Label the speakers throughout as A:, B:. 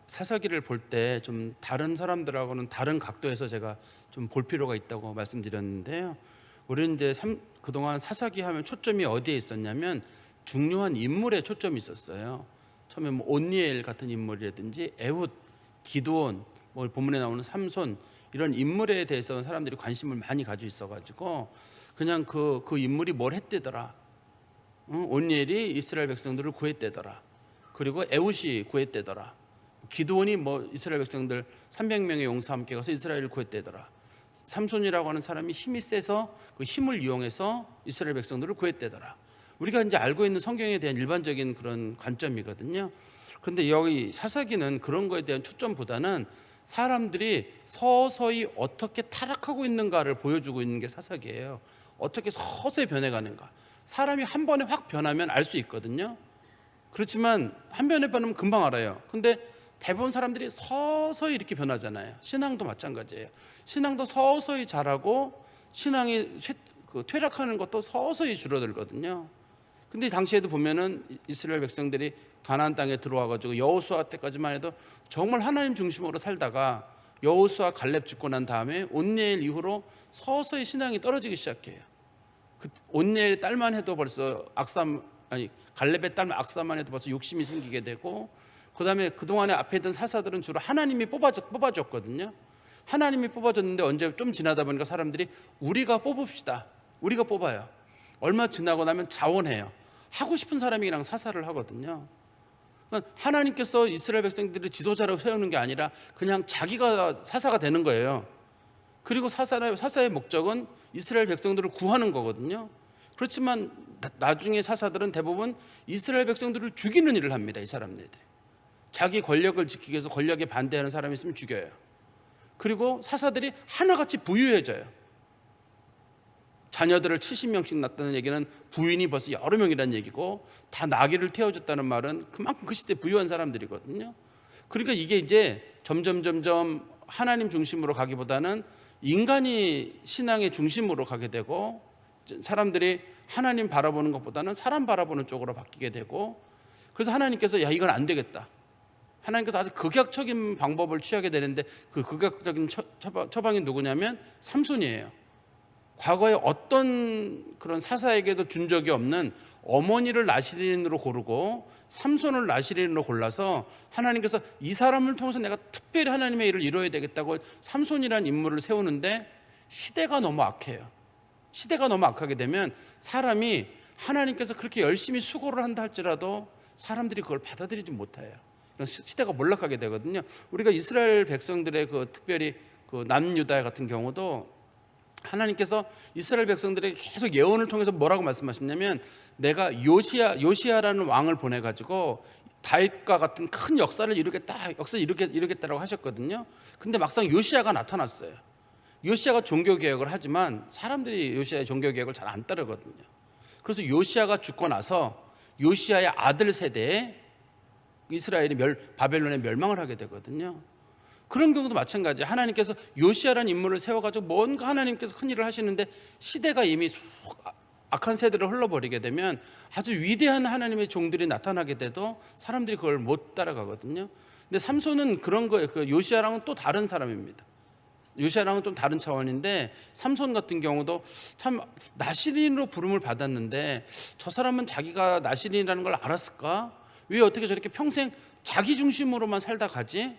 A: 사사기를 볼 때 좀 다른 사람들하고는 다른 각도에서 제가 좀 볼 필요가 있다고 말씀드렸는데요. 우리는 이제 그동안 사사기 하면 초점이 어디에 있었냐면 중요한 인물에 초점이 있었어요. 처음에 뭐 온니엘 같은 인물이라든지 에훗, 기드온, 뭐 본문에 나오는 삼손 이런 인물에 대해서는 사람들이 관심을 많이 가지고 있어가지고 그냥 그 인물이 뭘 했대더라. 온니엘이 이스라엘 백성들을 구했대더라. 그리고 에훗이 구했대더라. 기드온이 뭐 이스라엘 백성들 300명의 용사와 함께 가서 이스라엘을 구했대더라. 삼손이라고 하는 사람이 힘이 세서 그 힘을 이용해서 이스라엘 백성들을 구했대더라. 우리가 이제 알고 있는 성경에 대한 일반적인 그런 관점이거든요. 그런데 여기 사사기는 그런 거에 대한 초점보다는 사람들이 서서히 어떻게 타락하고 있는가를 보여주고 있는 게 사사기예요. 어떻게 서서히 변해가는가. 사람이 한 번에 확 변하면 알 수 있거든요. 그렇지만 한 번에 변하면 금방 알아요. 근데 대부분 사람들이 서서히 이렇게 변하잖아요. 신앙도 마찬가지예요. 신앙도 서서히 자라고 신앙이 퇴락하는 것도 서서히 줄어들거든요. 근데 당시에도 보면은 이스라엘 백성들이 가나안 땅에 들어와가지고 여호수아 때까지만 해도 정말 하나님 중심으로 살다가 여호수아 갈렙 죽고 난 다음에 온니엘 이후로 서서히 신앙이 떨어지기 시작해요. 그 온니엘 딸만 해도 벌써 갈렙의 딸 악사만 해도 벌써 욕심이 생기게 되고, 그 다음에 그동안에 앞에 있던 사사들은 주로 하나님이 뽑아줬거든요. 하나님이 뽑아줬는데 언제 좀 지나다 보니까 사람들이 우리가 뽑읍시다. 우리가 뽑아요. 얼마 지나고 나면 자원해요. 하고 싶은 사람이 그냥 사사를 하거든요. 하나님께서 이스라엘 백성들을 지도자로 세우는 게 아니라 그냥 자기가 사사가 되는 거예요. 그리고 사사의 목적은 이스라엘 백성들을 구하는 거거든요. 그렇지만 나중에 사사들은 대부분 이스라엘 백성들을 죽이는 일을 합니다. 이 사람들이 자기 권력을 지키기 위해서 권력에 반대하는 사람이 있으면 죽여요. 그리고 사사들이 하나같이 부유해져요. 자녀들을 70명씩 낳았다는 얘기는 부인이 벌써 여러 명이라는 얘기고, 다 나귀를 태워줬다는 말은 그만큼 그 시대 부유한 사람들이거든요. 그러니까 이게 이제 점점 하나님 중심으로 가기보다는 인간이 신앙의 중심으로 가게 되고, 사람들이 하나님 바라보는 것보다는 사람 바라보는 쪽으로 바뀌게 되고, 그래서 하나님께서 야 이건 안 되겠다. 하나님께서 아주 극약적인 방법을 취하게 되는데 그 극약적인 처방이 누구냐면 삼손이에요. 과거에 어떤 그런 사사에게도 준 적이 없는 어머니를 나시린으로 고르고 삼손을 나시린으로 골라서 하나님께서 이 사람을 통해서 내가 특별히 하나님의 일을 이루어야 되겠다고 삼손이라는 인물을 세우는데, 시대가 너무 악해요. 시대가 너무 악하게 되면 사람이 하나님께서 그렇게 열심히 수고를 한다 할지라도 사람들이 그걸 받아들이지 못해요. 시대가 몰락하게 되거든요. 우리가 이스라엘 백성들의 특별히 남유다 같은 경우도 하나님께서 이스라엘 백성들에게 계속 예언을 통해서 뭐라고 말씀하셨냐면, 내가 요시야라는 왕을 보내가지고 다윗과 같은 큰 역사를 이루겠다라고 하셨거든요. 근데 막상 요시야가 나타났어요. 요시야가 종교개혁을 하지만 사람들이 요시야의 종교개혁을 잘 안 따르거든요. 그래서 요시야가 죽고 나서 요시야의 아들 세대에 이스라엘이 바벨론에 멸망을 하게 되거든요. 그런 경우도 마찬가지예요. 하나님께서 요시야라는 인물을 세워가지고 뭔가 하나님께서 큰 일을 하시는데 시대가 이미 악한 세대로 흘러버리게 되면 아주 위대한 하나님의 종들이 나타나게 돼도 사람들이 그걸 못 따라가거든요. 근데 삼손은 그런 거예요. 요시야랑은 또 다른 사람입니다. 요시야랑은 좀 다른 차원인데, 삼손 같은 경우도 참 나시린으로 부름을 받았는데 저 사람은 자기가 나시린이라는 걸 알았을까? 왜 어떻게 저렇게 평생 자기 중심으로만 살다 가지?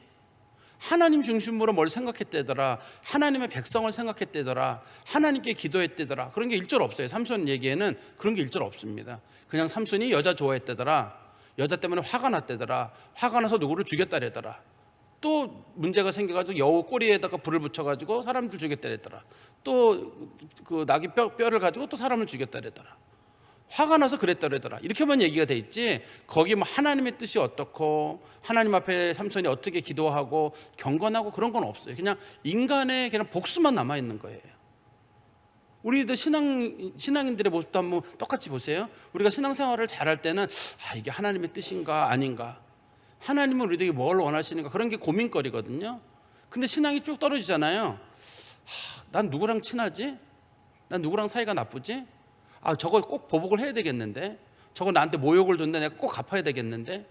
A: 하나님 중심으로 뭘 생각했대더라. 하나님의 백성을 생각했대더라. 하나님께 기도했대더라. 그런 게 일절 없어요. 삼손 얘기에는 그런 게 일절 없습니다. 그냥 삼손이 여자 좋아했대더라. 여자 때문에 화가 났대더라. 화가 나서 누구를 죽였다래더라. 또 문제가 생겨가지고 여우 꼬리에다가 불을 붙여가지고 사람들 죽였다래더라. 또 그 나귀 뼈를 가지고 또 사람을 죽였다래더라. 화가 나서 그랬다래더라. 이렇게만 얘기가 돼 있지, 거기 뭐 하나님의 뜻이 어떻고 하나님 앞에 삼손이 어떻게 기도하고 경건하고 그런 건 없어요. 그냥 인간의 그냥 복수만 남아 있는 거예요. 우리도 신앙인들의 모습도 한번 똑같이 보세요. 우리가 신앙생활을 잘할 때는 이게 하나님의 뜻인가 아닌가, 하나님은 우리에게 뭘 원하시는가, 그런 게 고민거리거든요. 근데 신앙이 쭉 떨어지잖아요. 난 누구랑 친하지? 난 누구랑 사이가 나쁘지? 저거 꼭 보복을 해야 되겠는데, 저거 나한테 모욕을 줬는데 내가 꼭 갚아야 되겠는데,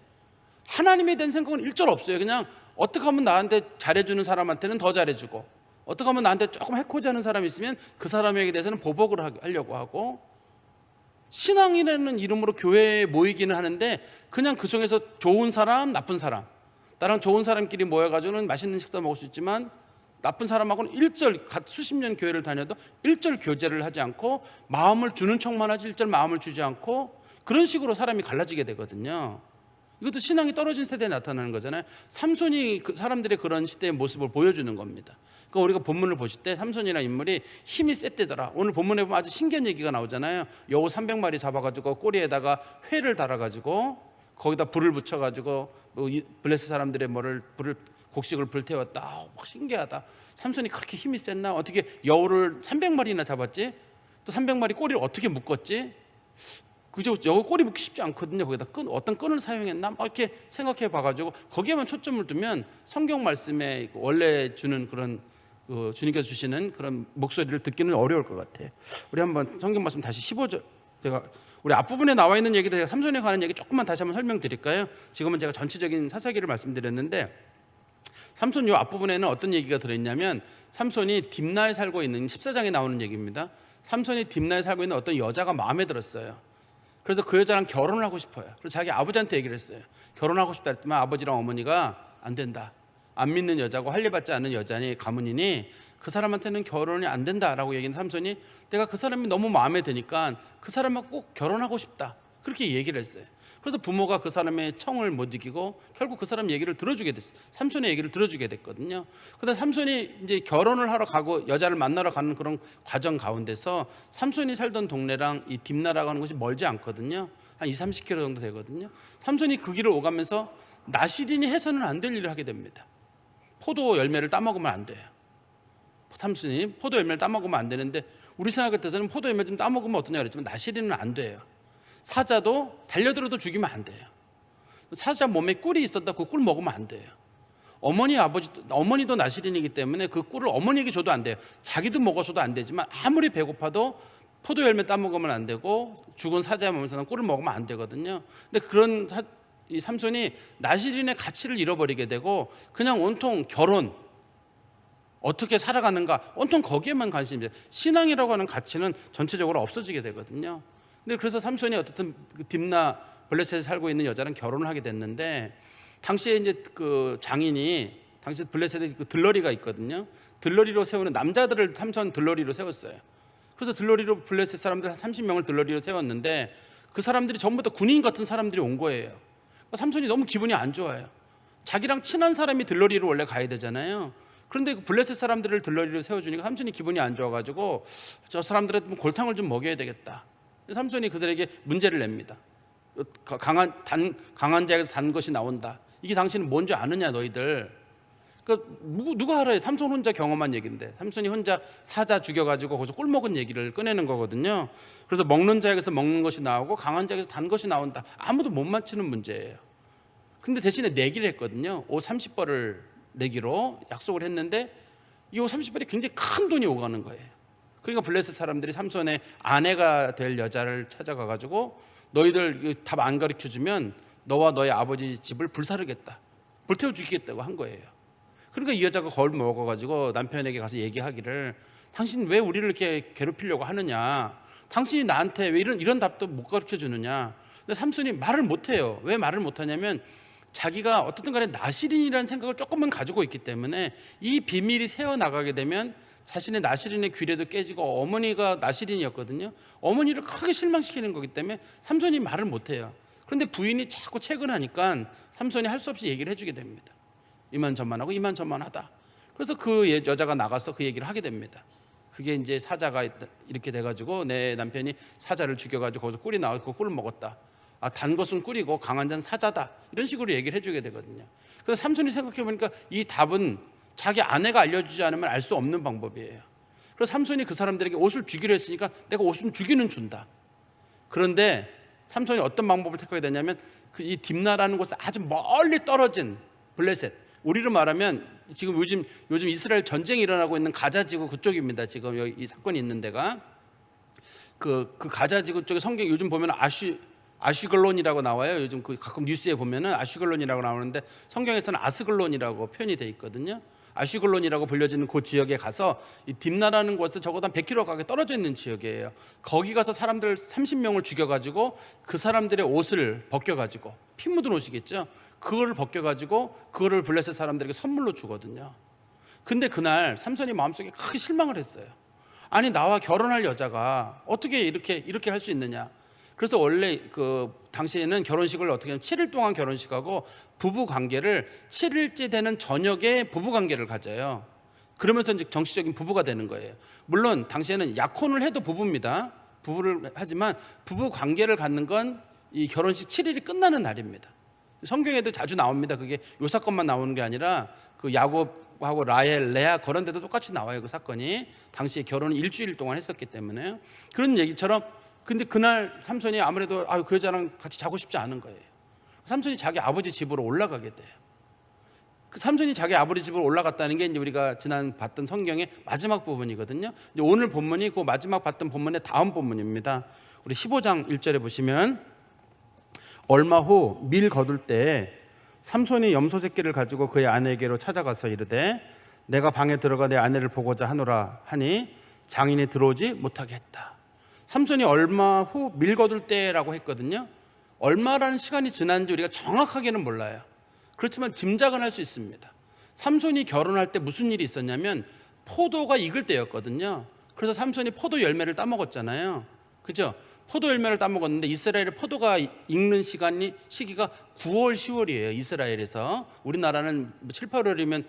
A: 하나님에 대한 생각은 일절 없어요. 그냥 어떻게 하면 나한테 잘해주는 사람한테는 더 잘해주고, 어떻게 하면 나한테 조금 해코지 하는 사람이 있으면 그 사람에게 대해서는 보복을 하려고 하고, 신앙이라는 이름으로 교회에 모이기는 하는데 그냥 그 중에서 좋은 사람, 나쁜 사람, 나랑 좋은 사람끼리 모여가지고는 맛있는 식사 먹을 수 있지만 나쁜 사람하고는 수십 년 교회를 다녀도 일절 교제를 하지 않고 마음을 주는 척만 하지 일절 마음을 주지 않고, 그런 식으로 사람이 갈라지게 되거든요. 이것도 신앙이 떨어진 세대에 나타나는 거잖아요. 삼손이 사람들의 그런 시대의 모습을 보여주는 겁니다. 그러니까 우리가 본문을 보실 때 삼손이라는 인물이 힘이 셌대더라. 오늘 본문에 보면 아주 신기한 얘기가 나오잖아요. 여우 300마리 잡아가지고 꼬리에다가 회를 달아가지고 거기다 불을 붙여가지고 블레셋 사람들의 곡식을 불태웠다. 막 신기하다. 삼손이 그렇게 힘이 셌나? 어떻게 여우를 300마리나 잡았지? 또 300마리 꼬리를 어떻게 묶었지? 그저 여우 꼬리 묶기 쉽지 않거든요. 거기다 어떤 끈을 사용했나? 막 이렇게 생각해 봐가지고 거기에만 초점을 두면 성경 말씀에 원래 주는 그런 주님께서 주시는 그런 목소리를 듣기는 어려울 것 같아요. 우리 한번 성경 말씀 다시 15절, 제가 우리 앞부분에 나와 있는 얘기도 제가 삼손에 관한 얘기 조금만 다시 한번 설명드릴까요? 지금은 제가 전체적인 사사기를 말씀드렸는데, 삼손 요 앞부분에는 어떤 얘기가 들어있냐면, 삼손이 딥나에 살고 있는 14장에 나오는 얘기입니다. 삼손이 딥나에 살고 있는 어떤 여자가 마음에 들었어요. 그래서 그 여자랑 결혼을 하고 싶어요. 그래서 자기 아버지한테 얘기를 했어요. 결혼하고 싶다 했더니 아버지랑 어머니가 안 된다. 안 믿는 여자고 할례받지 않는 여자니 가문이니 그 사람한테는 결혼이 안 된다라고 얘기한 삼손이, 내가 그 사람이 너무 마음에 드니까 그 사람하고 꼭 결혼하고 싶다, 그렇게 얘기를 했어요. 그래서 부모가 그 사람의 청을 못 이기고 결국 그 사람 얘기를 들어주게 됐어요. 삼손의 얘기를 들어주게 됐거든요. 그런데 삼손이 이제 결혼을 하러 가고 여자를 만나러 가는 그런 과정 가운데서 삼손이 살던 동네랑 이 딥나라고 하는 곳이 멀지 않거든요. 한 20-30km 정도 되거든요. 삼손이 그 길을 오가면서 나시린이 해서는 안 될 일을 하게 됩니다. 포도 열매를 따먹으면 안 돼요. 삼손이 포도 열매를 따먹으면 안 되는데, 우리 생각할 때는 포도 열매 좀 따먹으면 어떠냐 그랬지만 나시린은 안 돼요. 사자도 달려들어도 죽이면 안 돼요. 사자 몸에 꿀이 있었다, 그 꿀 먹으면 안 돼요. 어머니도 나시린이기 때문에 그 꿀을 어머니에게 줘도 안 돼요. 자기도 먹어서도 안 되지만 아무리 배고파도 포도 열매 따먹으면 안 되고 죽은 사자의 몸에서는 꿀을 먹으면 안 되거든요. 근데 그런 이 삼손이 나시린의 가치를 잃어버리게 되고 그냥 온통 결혼, 어떻게 살아가는가, 온통 거기에만 관심이 돼요. 신앙이라고 하는 가치는 전체적으로 없어지게 되거든요. 근데 그래서 삼손이 어떻든 딥나 블레셋에 살고 있는 여자랑 결혼을 하게 됐는데, 당시에 이제 그 장인이, 당시 블레셋에 그 들러리가 있거든요. 들러리로 세우는 남자들을 삼손 들러리로 세웠어요. 그래서 들러리로 블레셋 사람들 30명을 들러리로 세웠는데 그 사람들이 전부 다 군인 같은 사람들이 온 거예요. 삼손이 너무 기분이 안 좋아요. 자기랑 친한 사람이 들러리로 원래 가야 되잖아요. 그런데 블레셋 사람들을 들러리로 세워주니까 삼손이 기분이 안 좋아가지고 저 사람들한테 골탕을 좀 먹여야 되겠다. 삼손이 그들에게 문제를 냅니다. 강한 자에게서 단 것이 나온다. 이게 당신은 뭔지 아느냐 너희들. 그러니까 누가 알아요? 삼손 혼자 경험한 얘기인데, 삼손이 혼자 사자 죽여가지고 거기서 꿀 먹은 얘기를 꺼내는 거거든요. 그래서 먹는 자에게서 먹는 것이 나오고 강한 자에게서 단 것이 나온다. 아무도 못 맞히는 문제예요. 근데 대신에 내기를 했거든요. 옷 30벌을 내기로 약속을 했는데 이 옷 30벌이 굉장히 큰 돈이 오가는 거예요. 그러니까 블레셋 사람들이 삼손의 아내가 될 여자를 찾아가가지고 너희들 답 안 가르쳐주면 너와 너의 아버지 집을 불사르겠다, 불태워 죽이겠다고 한 거예요. 그러니까 이 여자가 거울 먹어가지고 남편에게 가서 얘기하기를, 당신 왜 우리를 이렇게 괴롭히려고 하느냐, 당신이 나한테 왜 이런 답도 못 가르쳐 주느냐. 근데 삼손이 말을 못해요. 왜 말을 못하냐면 자기가 어떻든 간에 나시린이라는 생각을 조금은 가지고 있기 때문에 이 비밀이 새어나가게 되면 자신의 나시린의 귀래도 깨지고, 어머니가 나시린이었거든요. 어머니를 크게 실망시키는 거기 때문에 삼손이 말을 못해요. 그런데 부인이 자꾸 채근하니까 삼손이 할 수 없이 얘기를 해주게 됩니다. 이만저만하고 이만저만하다. 그래서 그 여자가 나가서 그 얘기를 하게 됩니다. 그게 이제 사자가 이렇게 돼가지고 내 남편이 사자를 죽여가지고 거기서 꿀이 나와서 그 꿀을 먹었다. 단 것은 꿀이고 강한 자는 사자다. 이런 식으로 얘기를 해주게 되거든요. 그래서 삼손이 생각해보니까 이 답은 자기 아내가 알려주지 않으면 알 수 없는 방법이에요. 그래서 삼손이 그 사람들에게 옷을 주기로 했으니까 내가 옷은 주기는 준다. 그런데 삼손이 어떤 방법을 택하게 되냐면 이 딥나라는 곳에 아주 멀리 떨어진 블레셋, 우리로 말하면 지금 요즘 이스라엘 전쟁이 일어나고 있는 가자지구 그쪽입니다. 지금 여기 이 사건이 있는 데가 그 가자지구 쪽에 성경 요즘 보면 아슈글론이라고 나와요. 요즘 그 가끔 뉴스에 보면은 아슈글론이라고 나오는데 성경에서는 아스글론이라고 표현이 돼 있거든요. 아슈글론이라고 불려지는 그 지역에 가서 이 딥나라는 곳은 적어도 한 100km 가까이 떨어져 있는 지역이에요. 거기 가서 사람들 30명을 죽여가지고 그 사람들의 옷을 벗겨가지고 피 묻은 옷이겠죠. 그거를 벗겨가지고 그거를 블레셋 사람들에게 선물로 주거든요. 근데 그날 삼손이 마음속에 크게 실망을 했어요. 아니 나와 결혼할 여자가 어떻게 이렇게 할 수 있느냐. 그래서 원래 그 당시에는 결혼식을 어떻게 하면 7일 동안 결혼식하고 부부 관계를 7일째 되는 저녁에 부부 관계를 가져요. 그러면서 이제 정식적인 부부가 되는 거예요. 물론 당시에는 약혼을 해도 부부입니다. 부부를 하지만 부부 관계를 갖는 건 이 결혼식 7일이 끝나는 날입니다. 성경에도 자주 나옵니다. 그게 요 사건만 나오는 게 아니라 그 야곱하고 라헬, 레아 그런 데도 똑같이 나와요. 그 사건이 당시에 결혼을 일주일 동안 했었기 때문에요. 그런 얘기처럼 근데 그날 삼손이 아무래도 그 여자랑 같이 자고 싶지 않은 거예요. 삼손이 자기 아버지 집으로 올라가게 돼요. 그 삼손이 자기 아버지 집으로 올라갔다는 게 이제 우리가 지난 봤던 성경의 마지막 부분이거든요. 이제 오늘 본문이 그 마지막 봤던 본문의 다음 본문입니다. 우리 15장 1절에 보시면 얼마 후 밀 거둘 때 삼손이 염소 새끼를 가지고 그의 아내에게로 찾아가서 이르되 내가 방에 들어가 내 아내를 보고자 하노라 하니 장인이 들어오지 못하게 했다. 삼손이 얼마 후 밀 거둘 때라고 했거든요. 얼마라는 시간이 지난지 우리가 정확하게는 몰라요. 그렇지만 짐작은 할 수 있습니다. 삼손이 결혼할 때 무슨 일이 있었냐면 포도가 익을 때였거든요. 그래서 삼손이 포도 열매를 따먹었잖아요. 그죠? 포도 열매를 따먹었는데 이스라엘의 포도가 익는 시기가 9월, 10월이에요. 이스라엘에서. 우리나라는 7, 8월이면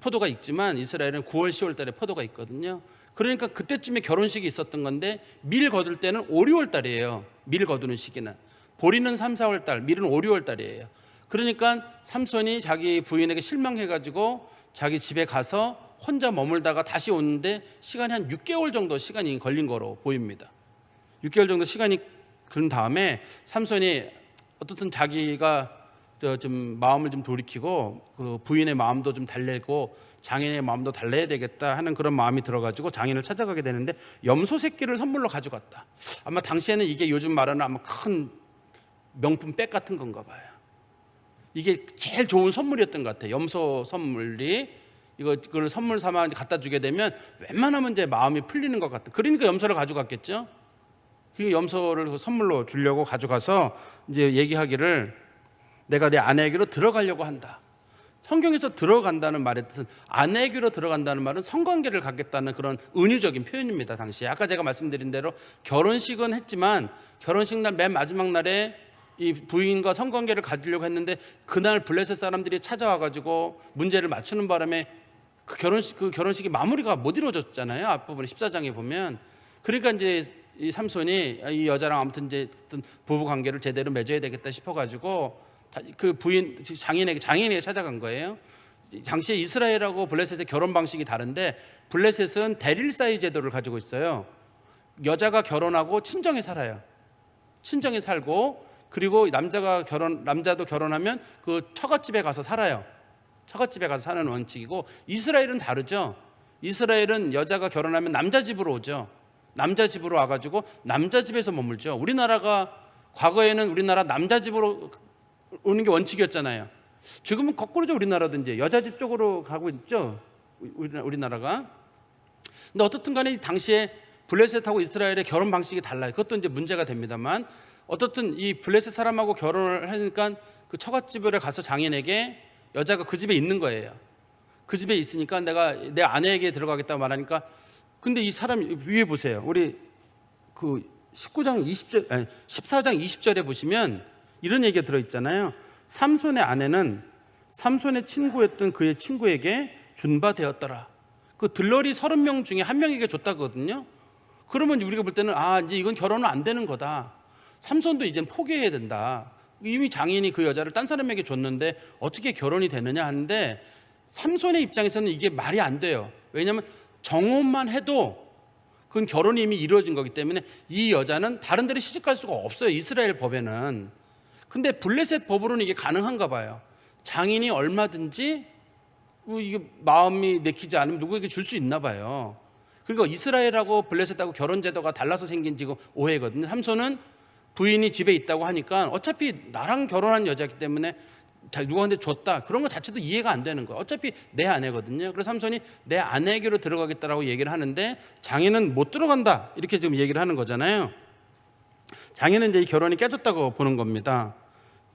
A: 포도가 익지만 이스라엘은 9월, 10월 달에 포도가 있거든요. 그러니까 그때쯤에 결혼식이 있었던 건데 밀 거둘 때는 5, 6월 달이에요. 밀 거두는 시기는. 보리는 3, 4월 달, 밀은 5, 6월 달이에요. 그러니까 삼손이 자기 부인에게 실망해가지고 자기 집에 가서 혼자 머물다가 다시 오는데 시간이 한 6개월 정도 시간이 걸린 거로 보입니다. 6개월 정도 시간이 그런 다음에 삼손이 어떻든 자기가 좀 마음을 좀 돌이키고 그 부인의 마음도 좀 달래고 장인의 마음도 달래야 되겠다 하는 그런 마음이 들어가지고 장인을 찾아가게 되는데 염소 새끼를 선물로 가져갔다. 아마 당시에는 이게 요즘 말하는 아마 큰 명품 백 같은 건가 봐요. 이게 제일 좋은 선물이었던 것 같아요. 염소 선물이 이걸 선물 삼아 갖다 주게 되면 웬만하면 이제 마음이 풀리는 것 같아. 그러니까 염소를 가져갔겠죠. 그 염소를 선물로 주려고 가져가서 이제 얘기하기를 내가 내 아내에게로 들어가려고 한다. 성경에서 들어간다는 말의 뜻은 아내에게로 들어간다는 말은 성관계를 갖겠다는 그런 은유적인 표현입니다. 당시에 아까 제가 말씀드린 대로 결혼식은 했지만 결혼식 날 맨 마지막 날에 이 부인과 성관계를 가지려고 했는데 그날 블레셋 사람들이 찾아와가지고 문제를 맞추는 바람에 그 결혼식이 마무리가 못 이루어졌잖아요. 앞부분에 14장에 보면. 그러니까 이제 이 삼손이 이 여자랑 아무튼 이제 어떤 부부 관계를 제대로 맺어야 되겠다 싶어가지고 그 부인 장인에게 찾아간 거예요. 당시에 이스라엘하고 블레셋의 결혼 방식이 다른데 블레셋은 대릴사이 제도를 가지고 있어요. 여자가 결혼하고 친정에 살아요. 친정에 살고 그리고 남자도 결혼하면 그 처갓집에 가서 살아요. 처갓집에 가서 사는 원칙이고 이스라엘은 다르죠. 이스라엘은 여자가 결혼하면 남자 집으로 오죠. 남자 집으로 와가지고 남자 집에서 머물죠. 과거에는 우리나라 남자 집으로 오는 게 원칙이었잖아요. 지금은 거꾸로죠. 우리나라도 이제 여자 집 쪽으로 가고 있죠. 우리나라가. 근데 어떻든 간에 당시에 블레셋하고 이스라엘의 결혼 방식이 달라요. 그것도 이제 문제가 됩니다만 어떻든 이 블레셋 사람하고 결혼을 하니까 그 처갓집에 가서 장인에게 여자가 그 집에 있는 거예요. 그 집에 있으니까 내가 내 아내에게 들어가겠다고 말하니까 근데 이 사람 위에 보세요. 우리 그 14장 20절에 보시면 이런 얘기가 들어있잖아요. 삼손의 아내는 삼손의 친구였던 그의 친구에게 준바되었더라. 그 들러리 30명 중에 한 명에게 줬다거든요. 그러면 우리가 볼 때는 이제 이건 결혼은 안 되는 거다. 삼손도 이제는 포기해야 된다. 이미 장인이 그 여자를 딴 사람에게 줬는데 어떻게 결혼이 되느냐 하는데 삼손의 입장에서는 이게 말이 안 돼요. 왜냐하면 정혼만 해도 그건 결혼이 이미 이루어진 거기 때문에 이 여자는 다른 데로 시집갈 수가 없어요. 이스라엘 법에는. 근데 블레셋 법으로는 이게 가능한가 봐요. 장인이 얼마든지 이게 마음이 내키지 않으면 누구에게 줄 수 있나 봐요. 그러니까 이스라엘하고 블레셋하고 결혼 제도가 달라서 생긴 지금 오해거든요. 삼손은 부인이 집에 있다고 하니까 어차피 나랑 결혼한 여자이기 때문에 누구한테 줬다 그런 거 자체도 이해가 안 되는 거예요. 어차피 내 아내거든요. 그래서 삼손이 내 아내에게로 들어가겠다라고 얘기를 하는데 장인은 못 들어간다 이렇게 지금 얘기를 하는 거잖아요. 장인은 이제 이 결혼이 깨졌다고 보는 겁니다.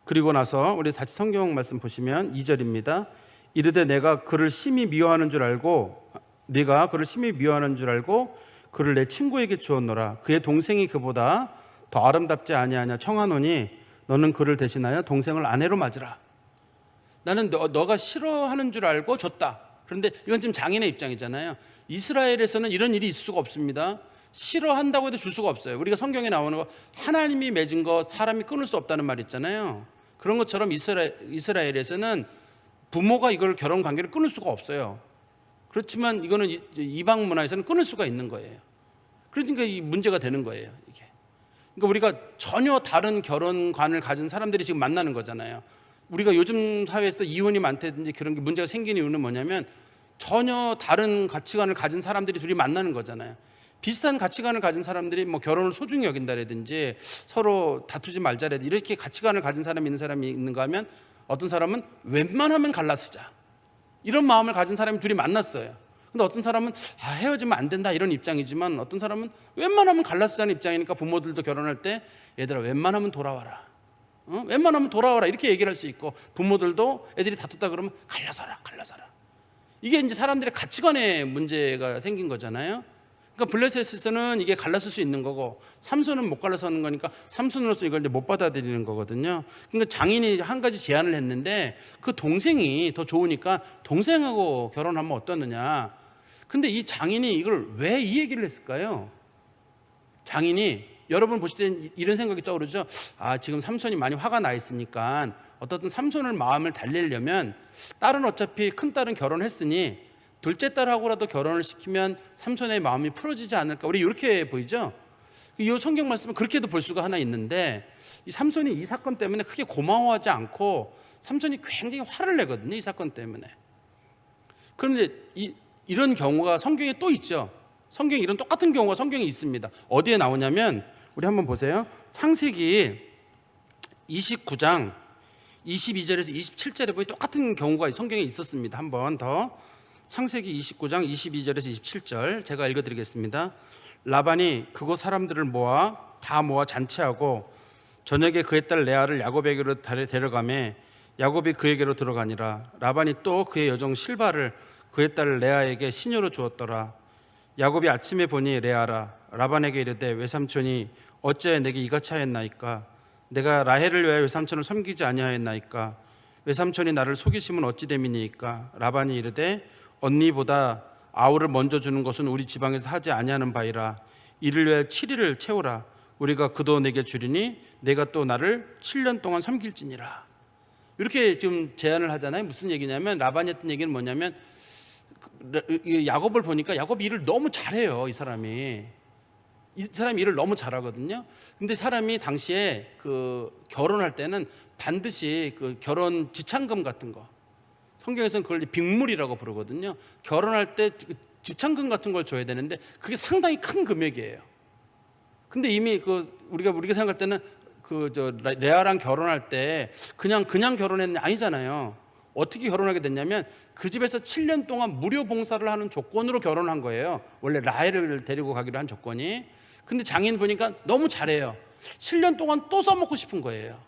A: 그리고 나서 우리 다시 성경 말씀 보시면 2절입니다. 이르되 내가 그를 심히 미워하는 줄 알고 네가 그를 심히 미워하는 줄 알고 그를 내 친구에게 주었노라. 그의 동생이 그보다 더 아름답지 아니하냐 청하노니 너는 그를 대신하여 동생을 아내로 맞으라. 나는 너가 싫어하는 줄 알고 줬다. 그런데 이건 지금 장인의 입장이잖아요. 이스라엘에서는 이런 일이 있을 수가 없습니다. 싫어한다고 해도 줄 수가 없어요. 우리가 성경에 나오는 거 하나님이 맺은 거 사람이 끊을 수 없다는 말 있잖아요. 그런 것처럼 이스라엘에서는 부모가 이걸 결혼 관계를 끊을 수가 없어요. 그렇지만 이거는 이방 문화에서는 끊을 수가 있는 거예요. 그러니까 이 문제가 되는 거예요. 이게. 그러니까 우리가 전혀 다른 결혼관을 가진 사람들이 지금 만나는 거잖아요. 우리가 요즘 사회에서 이혼이 많다든지 그런 게 문제가 생기는 이유는 뭐냐면 전혀 다른 가치관을 가진 사람들이 둘이 만나는 거잖아요. 비슷한 가치관을 가진 사람들이 뭐 결혼을 소중히 여긴다라든지 서로 다투지 말자라든지 이렇게 가치관을 가진 사람이 있는 사람이 있는가 하면 어떤 사람은 웬만하면 갈라쓰자 이런 마음을 가진 사람이 둘이 만났어요. 근데 어떤 사람은 헤어지면 안 된다 이런 입장이지만 어떤 사람은 웬만하면 갈라쓰자는 입장이니까 부모들도 결혼할 때 얘들아 웬만하면 돌아와라, 웬만하면 돌아와라 이렇게 얘기를 할 수 있고 부모들도 애들이 다퉜다 그러면 갈라서라. 이게 이제 사람들의 가치관에 문제가 생긴 거잖아요. 그러니까 블레셋에서는 이게 갈라쓸 수 있는 거고 삼손은 못 갈라서는 거니까 삼손으로서 이걸 이제 못 받아들이는 거거든요. 그러니까 장인이 한 가지 제안을 했는데 그 동생이 더 좋으니까 동생하고 결혼하면 어떻느냐. 근데 이 장인이 이걸 왜 이 얘기를 했을까요? 장인이 여러분 보실 때 이런 생각이 떠오르죠. 지금 삼손이 많이 화가 나 있으니까 어떻든 삼손을 마음을 달래려면 딸은 어차피 큰 딸은 결혼했으니 둘째 딸하고라도 결혼을 시키면 삼손의 마음이 풀어지지 않을까. 우리 이렇게 보이죠. 이 성경 말씀은 그렇게도 볼 수가 하나 있는데 이 삼손이 이 사건 때문에 크게 고마워하지 않고 삼손이 굉장히 화를 내거든요. 이 사건 때문에. 그런데 이런 경우가 성경에 또 있죠. 성경에 이런 똑같은 경우가 성경에 있습니다. 어디에 나오냐면 우리 한번 보세요. 창세기 29장 22절에서 27절에 보니 똑같은 경우가 성경에 있었습니다. 한 번 더. 창세기 29장 22절에서 27절 제가 읽어드리겠습니다. 라반이 그곳 사람들을 다 모아 잔치하고 저녁에 그의 딸 레아를 야곱에게로 데려가매 야곱이 그에게로 들어가니라. 라반이 또 그의 여종 실바를 그의 딸 레아에게 시녀로 주었더라. 야곱이 아침에 보니 레아라. 라반에게 이르되 외삼촌이 어찌하여 내게 이같이 하였나이까. 내가 라헬을 위하여 외삼촌을 섬기지 아니하였나이까. 외삼촌이 나를 속이심은 어찌 됨이니이까. 라반이 이르되 언니보다 아우를 먼저 주는 것은 우리 지방에서 하지 아니하는 바이라. 이를 위하여 7일을 채우라. 우리가 그도 내게 주리니 내가 또 나를 7년 동안 섬길지니라. 이렇게 지금 제안을 하잖아요. 무슨 얘기냐면 라반이 했던 얘기는 뭐냐면 야곱을 보니까 야곱이 일을 너무 잘해요. 이 사람이 일을 너무 잘하거든요. 근데 사람이 당시에 그 결혼할 때는 반드시 그 결혼 지참금 같은 거, 성경에서는 그걸 빅물이라고 부르거든요. 결혼할 때 지참금 같은 걸 줘야 되는데 그게 상당히 큰 금액이에요. 근데 이미 우리가 생각할 때는 레아랑 결혼할 때 그냥 결혼했는 아니잖아요. 어떻게 결혼하게 됐냐면 그 집에서 7년 동안 무료 봉사를 하는 조건으로 결혼한 거예요. 원래 라헬을 데리고 가기로 한 조건이. 근데 장인 보니까 너무 잘해요. 7년 동안 또 써먹고 싶은 거예요.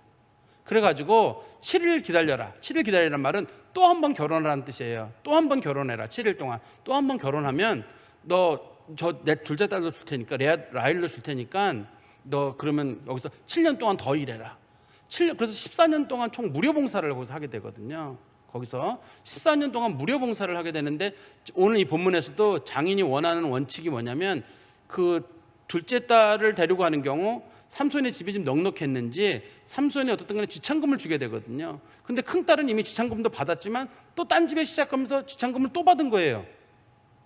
A: 그래가지고 7일 기다려라. 7일 기다리라는 말은 또 한 번 결혼하라는 뜻이에요. 또 한 번 결혼해라. 7일 동안 또 한 번 결혼하면 너 내 둘째 딸도 줄 테니까 라헬도 줄 테니까 너 그러면 여기서 7년 동안 더 일해라. 그래서 14년 동안 총 무료 봉사를 거기서 하게 되거든요. 거기서 14년 동안 무료 봉사를 하게 되는데 오늘 이 본문에서도 장인이 원하는 원칙이 뭐냐면 그 둘째 딸을 데리고 가는 경우 삼손의 집이 좀 넉넉했는지 삼손이 어떻든 간에 지참금을 주게 되거든요. 근데 큰 딸은 이미 지참금도 받았지만 또 딴 집에 시작하면서 지참금을 또 받은 거예요.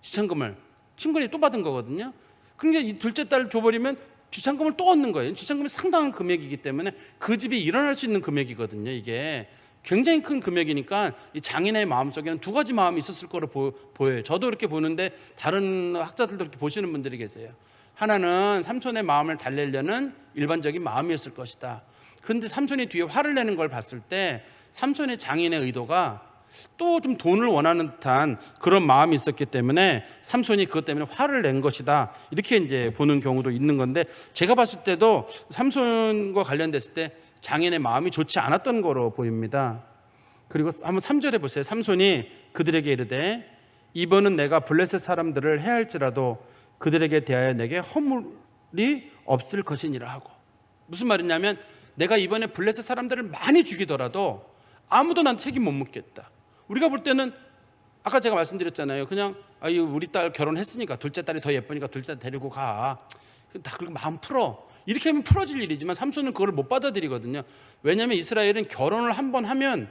A: 지참금을 친구들이 또 받은 거거든요. 그러니까 이 둘째 딸을 줘버리면 지참금을 또 얻는 거예요. 지참금이 상당한 금액이기 때문에 그 집이 일어날 수 있는 금액이거든요. 이게 굉장히 큰 금액이니까 이 장인의 마음속에는 두 가지 마음이 있었을 거로 보여요. 저도 그렇게 보는데 다른 학자들도 그렇게 보시는 분들이 계세요. 하나는 삼손의 마음을 달래려는 일반적인 마음이었을 것이다. 그런데 삼손이 뒤에 화를 내는 걸 봤을 때 삼손의 장인의 의도가 또 좀 돈을 원하는 듯한 그런 마음이 있었기 때문에 삼손이 그것 때문에 화를 낸 것이다, 이렇게 이제 보는 경우도 있는 건데, 제가 봤을 때도 삼손과 관련됐을 때 장인의 마음이 좋지 않았던 거로 보입니다. 그리고 한번 3절에 보세요. 삼손이 그들에게 이르되 이번은 내가 블레셋 사람들을 해할지라도 그들에게 대하여 내게 허물이 없을 것이니라 하고. 무슨 말이냐면 내가 이번에 블레셋 사람들을 많이 죽이더라도 아무도 난 책임 못 묻겠다. 우리가 볼 때는 아까 제가 말씀드렸잖아요. 그냥 우리 딸 결혼했으니까 둘째 딸이 더 예쁘니까 둘째 딸 데리고 가. 다 그렇게 마음 풀어. 이렇게 하면 풀어질 일이지만 삼손은 그걸 못 받아들이거든요. 왜냐하면 이스라엘은 결혼을 한 번 하면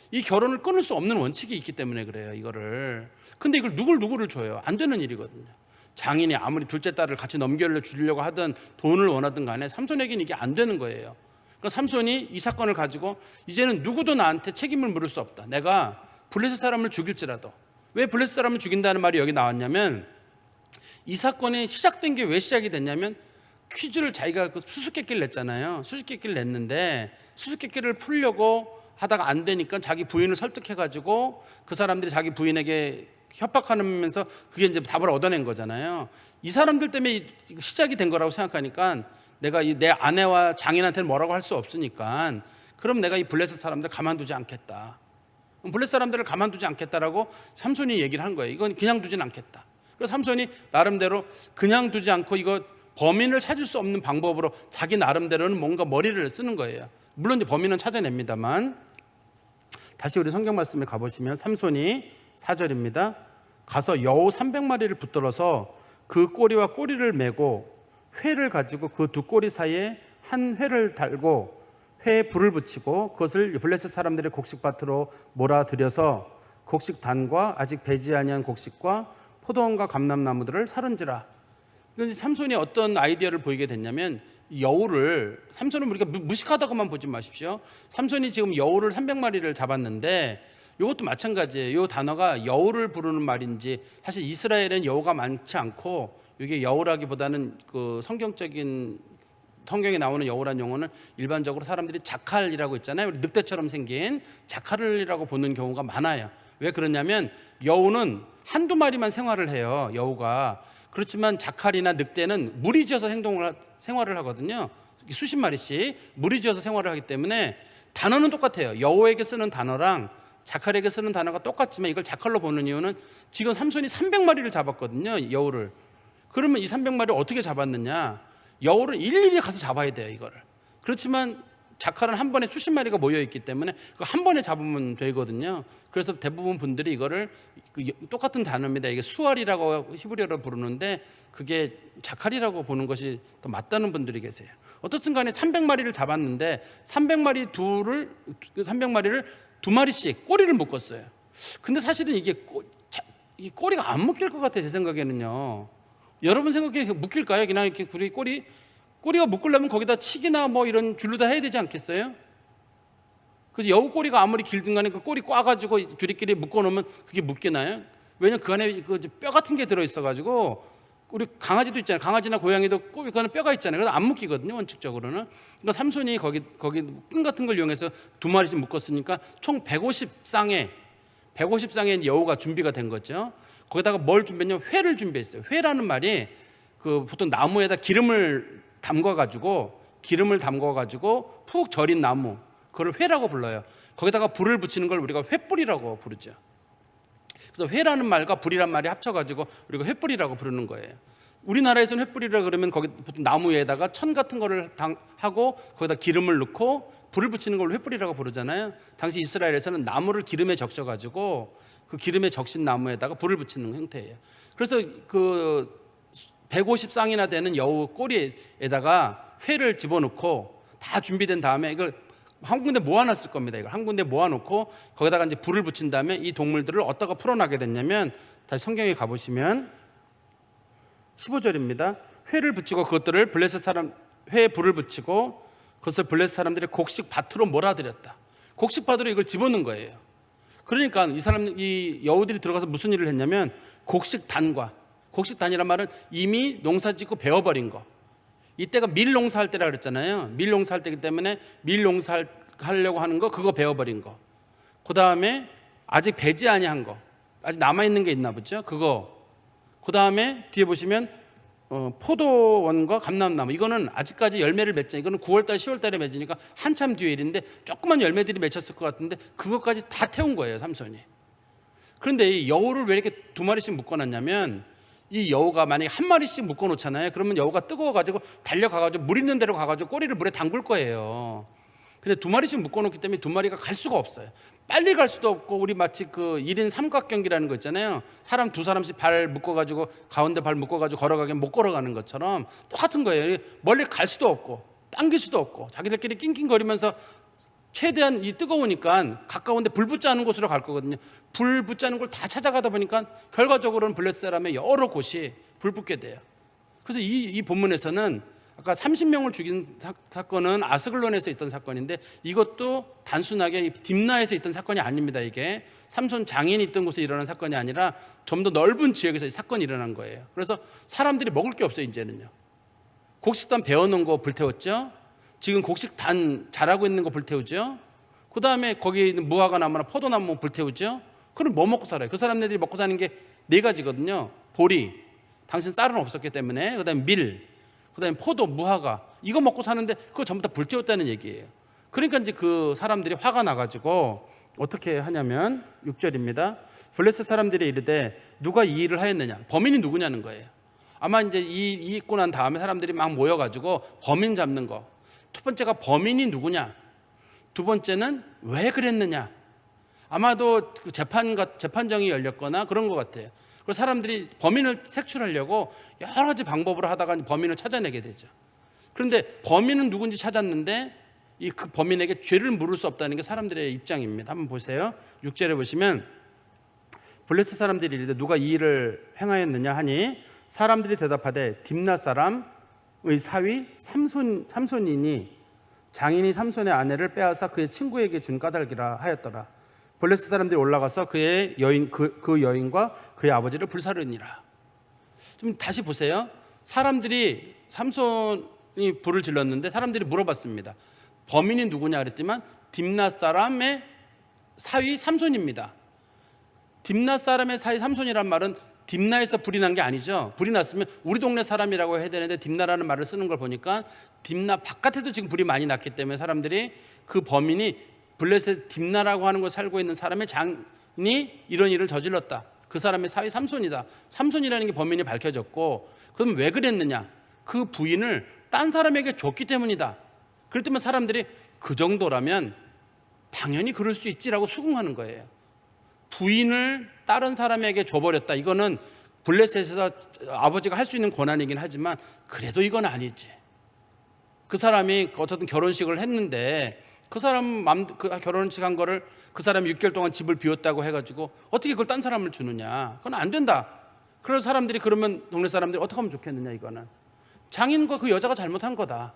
A: 이 결혼을 끊을 수 없는 원칙이 있기 때문에 그래요. 이거를. 근데 이걸 누구를 줘요? 안 되는 일이거든요. 장인이 아무리 둘째 딸을 같이 넘겨주려고 하든 돈을 원하든 간에 삼손에게는 이게 안 되는 거예요. 그러니까 삼손이 이 사건을 가지고 이제는 누구도 나한테 책임을 물을 수 없다. 내가 블레셋 사람을 죽일지라도. 왜 블레셋 사람을 죽인다는 말이 여기 나왔냐면, 이 사건이 시작된 게 왜 시작이 됐냐면, 퀴즈를 자기가 수수께끼를 냈잖아요. 수수께끼를 냈는데 수수께끼를 풀려고 하다가 안 되니까 자기 부인을 설득해가지고 그 사람들이 자기 부인에게 협박하면서 그게 이제 답을 얻어낸 거잖아요. 이 사람들 때문에 시작이 된 거라고 생각하니까 내가 내 아내와 장인한테는 뭐라고 할 수 없으니까 그럼 내가 이 블레셋 사람들 가만두지 않겠다. 블레셋 사람들을 가만두지 않겠다라고 삼손이 얘기를 한 거예요. 이건 그냥 두진 않겠다. 그래서 삼손이 나름대로 그냥 두지 않고 이거 범인을 찾을 수 없는 방법으로 자기 나름대로는 뭔가 머리를 쓰는 거예요. 물론 이제 범인은 찾아냅니다만. 다시 우리 성경 말씀에 가보시면 삼손이 4절입니다. 가서 여우 300마리를 붙들어서 그 꼬리와 꼬리를 메고 회를 가지고 그 두 꼬리 사이에 한 회를 달고 회에 불을 붙이고 그것을 블레셋 사람들의 곡식밭으로 몰아들여서 곡식단과 아직 배지 아니한 곡식과 포도원과 감람나무들을 사른지라. 삼손이 어떤 아이디어를 보이게 됐냐면, 여우를, 삼손은 우리가 무식하다고만 보지 마십시오. 삼손이 지금 여우를 300마리를 잡았는데 이것도 마찬가지예요. 이 단어가 여우를 부르는 말인지, 사실 이스라엘은 여우가 많지 않고 이게 여우라기보다는 그 성경에 나오는 여우란 용어는 일반적으로 사람들이 자칼이라고 있잖아요. 우리 늑대처럼 생긴 자칼이라고 보는 경우가 많아요. 왜 그러냐면 여우는 한두 마리만 생활을 해요. 여우가. 그렇지만 자칼이나 늑대는 무리지어서 생활을 하거든요. 수십 마리씩 무리지어서 생활을 하기 때문에 단어는 똑같아요. 여우에게 쓰는 단어랑 자칼에게 쓰는 단어가 똑같지만 이걸 자칼로 보는 이유는 지금 삼손이 300마리를 잡았거든요. 여우를. 그러면 이 300마리를 어떻게 잡았느냐? 여우를 일일이 가서 잡아야 돼요. 이거를. 그렇지만 자칼은 한 번에 수십 마리가 모여있기 때문에 한 번에 잡으면 되거든요. 그래서 대부분 분들이 이거를 똑같은 단어입니다. 이게 수알이라고 히브리어로 부르는데 그게 자칼이라고 보는 것이 더 맞다는 분들이 계세요. 어떻든 간에 300마리를 잡았는데 300마리를 두 마리씩 꼬리를 묶었어요. 근데 사실은 이게 꼬리가 안 묶일 것 같아요. 제 생각에는요. 여러분 생각에 묶일까요? 그냥 이렇게 꼬리가 묶으려면 거기다 칡이나 뭐 이런 줄로 다 해야 되지 않겠어요? 그래서 여우 꼬리가 아무리 길든 간에 그 꼬리 꽈가지고 줄이끼리 묶어놓으면 그게 묶이나요? 왜냐면 그 안에 그 뼈 같은 게 들어있어가지고, 우리 강아지도 있잖아요. 강아지나 고양이도 그 안에 뼈가 있잖아요. 그래서 안 묶이거든요, 원칙적으로는. 그러니까 삼손이 거기 끈 같은 걸 이용해서 두 마리씩 묶었으니까 총 150쌍의 여우가 준비가 된 거죠. 거기다가 뭘 준비했냐면 회를 준비했어요. 회라는 말이 그 보통 나무에다 기름을 담궈가지고 푹 절인 나무, 그걸 회라고 불러요. 거기다가 불을 붙이는 걸 우리가 횃불이라고 부르죠. 그래서 회라는 말과 불이란 말이 합쳐가지고 우리가 횃불이라고 부르는 거예요. 우리나라에서는 횃불이라 그러면 거기 보통 나무 위에다가 천 같은 거를 하고 거기다 기름을 넣고 불을 붙이는 걸 횃불이라고 부르잖아요. 당시 이스라엘에서는 나무를 기름에 적셔가지고 그 기름에 적신 나무에다가 불을 붙이는 형태예요. 그래서 그 150쌍이나 되는 여우 꼬리에다가 회를 집어넣고 다 준비된 다음에 이걸 한 군데 모아놨을 겁니다. 이걸 한 군데 모아놓고 거기다가 이제 불을 붙인 다음에 이 동물들을 어디다가 풀어나게 됐냐면, 다시 성경에 가보시면 15절입니다. 회를 붙이고 그것들을 회에 불을 붙이고 그것을 블레셋 사람들의 곡식밭으로 몰아들였다. 곡식밭으로 이걸 집어넣은 거예요. 그러니까 이 여우들이 들어가서 무슨 일을 했냐면 곡식단과 곡식단이란 말은 이미 농사짓고 베어버린 거. 이때가 밀농사할 때라 그랬잖아요. 밀농사할 때이기 때문에 밀농사하려고 하는 거 그거 베어버린 거. 그 다음에 아직 배지 아니한 거, 아직 남아있는 게 있나 보죠. 그거. 그 다음에 뒤에 보시면 포도원과 감람나무, 이거는 아직까지 열매를 맺지, 이거는 9월달 10월달에 맺으니까 한참 뒤에 일인데 조그만 열매들이 맺혔을 것 같은데 그것까지 다 태운 거예요, 삼손이. 그런데 이 여우를 왜 이렇게 2마리씩 묶어놨냐면, 이 여우가 만약에 1마리씩 묶어놓잖아요. 그러면 여우가 뜨거워가지고 달려가가지고 물 있는 데로 가가지고 꼬리를 물에 담글 거예요. 근데 2마리씩 묶어놓기 때문에 2마리가 갈 수가 없어요. 빨리 갈 수도 없고, 우리 마치 그 1인 삼각경기라는 거 있잖아요. 사람 2사람씩 발 묶어가지고 가운데 발 묶어가지고 걸어가긴 못 걸어가는 것처럼 똑같은 거예요. 멀리 갈 수도 없고 당길 수도 없고 자기들끼리 낑낑거리면서 최대한 이 뜨거우니까 가까운데 불 붙지 않은 곳으로 갈 거거든요. 불 붙지 않은 걸 다 찾아가다 보니까 결과적으로는 블레셋 사람의 여러 곳이 불 붙게 돼요. 그래서 이 본문에서는 아까 30명을 죽인 사건은 아스글론에서 있던 사건인데, 이것도 단순하게 딥나에서 있던 사건이 아닙니다. 이게 삼손 장인이 있던 곳에 일어난 사건이 아니라 좀 더 넓은 지역에서 이 사건이 일어난 거예요. 그래서 사람들이 먹을 게 없어요. 이제는요. 곡식단 베어놓은 거 불태웠죠. 지금 곡식단 자라고 있는 거 불태우죠. 그 다음에 거기에 있는 무화과 나무나 포도나무 불태우죠. 그럼 뭐 먹고 살아요? 그 사람들이 먹고 사는 게 4가지거든요. 보리, 당신 쌀은 없었기 때문에, 그 다음에 밀, 그 다음에 포도, 무화과, 이거 먹고 사는데 그거 전부 다 불태웠다는 얘기예요. 그러니까 이제 그 사람들이 화가 나가지고 어떻게 하냐면 6절입니다. 블레셋 사람들이 이르되 누가 이 일을 하였느냐, 범인이 누구냐는 거예요. 아마 이제 이 있고 난 다음에 사람들이 막 모여가지고 범인 잡는 거. 첫 번째가 범인이 누구냐, 두 번째는 왜 그랬느냐. 아마도 그 재판정이 열렸거나 그런 것 같아요. 그래서 사람들이 범인을 색출하려고 여러 가지 방법으로 하다가 범인을 찾아내게 되죠. 그런데 범인은 누군지 찾았는데 그 범인에게 죄를 물을 수 없다는 게 사람들의 입장입니다. 한번 보세요. 6절에 보시면 블레셋 사람들이 이르되 누가 이 일을 행하였느냐 하니 사람들이 대답하되 딥나 사람의 사위 삼손이니 장인이 삼손의 아내를 빼앗아 그의 친구에게 준 까닭이라 하였더라. 블레셋 사람들이 올라가서 그의 여인 그 여인과 그의 아버지를 불사르니라. 좀 다시 보세요. 사람들이 삼손이 불을 질렀는데 사람들이 물어봤습니다. 범인이 누구냐 그랬더니만 딥나 사람의 사위 삼손입니다. 딥나 사람의 사위 삼손이란 말은 딥나에서 불이 난 게 아니죠. 불이 났으면 우리 동네 사람이라고 해야 되는데 딥나라는 말을 쓰는 걸 보니까 딥나 바깥에도 지금 불이 많이 났기 때문에 사람들이 그 범인이 블레셋 딥나라고 하는 곳에 살고 있는 사람의 장인이 이런 일을 저질렀다. 그 사람의 사위 삼손이다. 삼손이라는 게 범인이 밝혀졌고, 그럼 왜 그랬느냐? 그 부인을 딴 사람에게 줬기 때문이다. 그럴 때면 사람들이 그 정도라면 당연히 그럴 수 있지라고 수긍하는 거예요. 부인을 다른 사람에게 줘버렸다. 이거는 블레셋에서 아버지가 할 수 있는 권한이긴 하지만 그래도 이건 아니지. 그 사람이 어쨌든 결혼식을 했는데 그 사람 그 결혼식 한 거를 그 사람이 6개월 동안 집을 비웠다고 해가지고 어떻게 그걸 딴 사람을 주느냐. 그건 안 된다. 그런 사람들이 그러면 동네 사람들이 어떻게 하면 좋겠느냐. 이거는 장인과 그 여자가 잘못한 거다.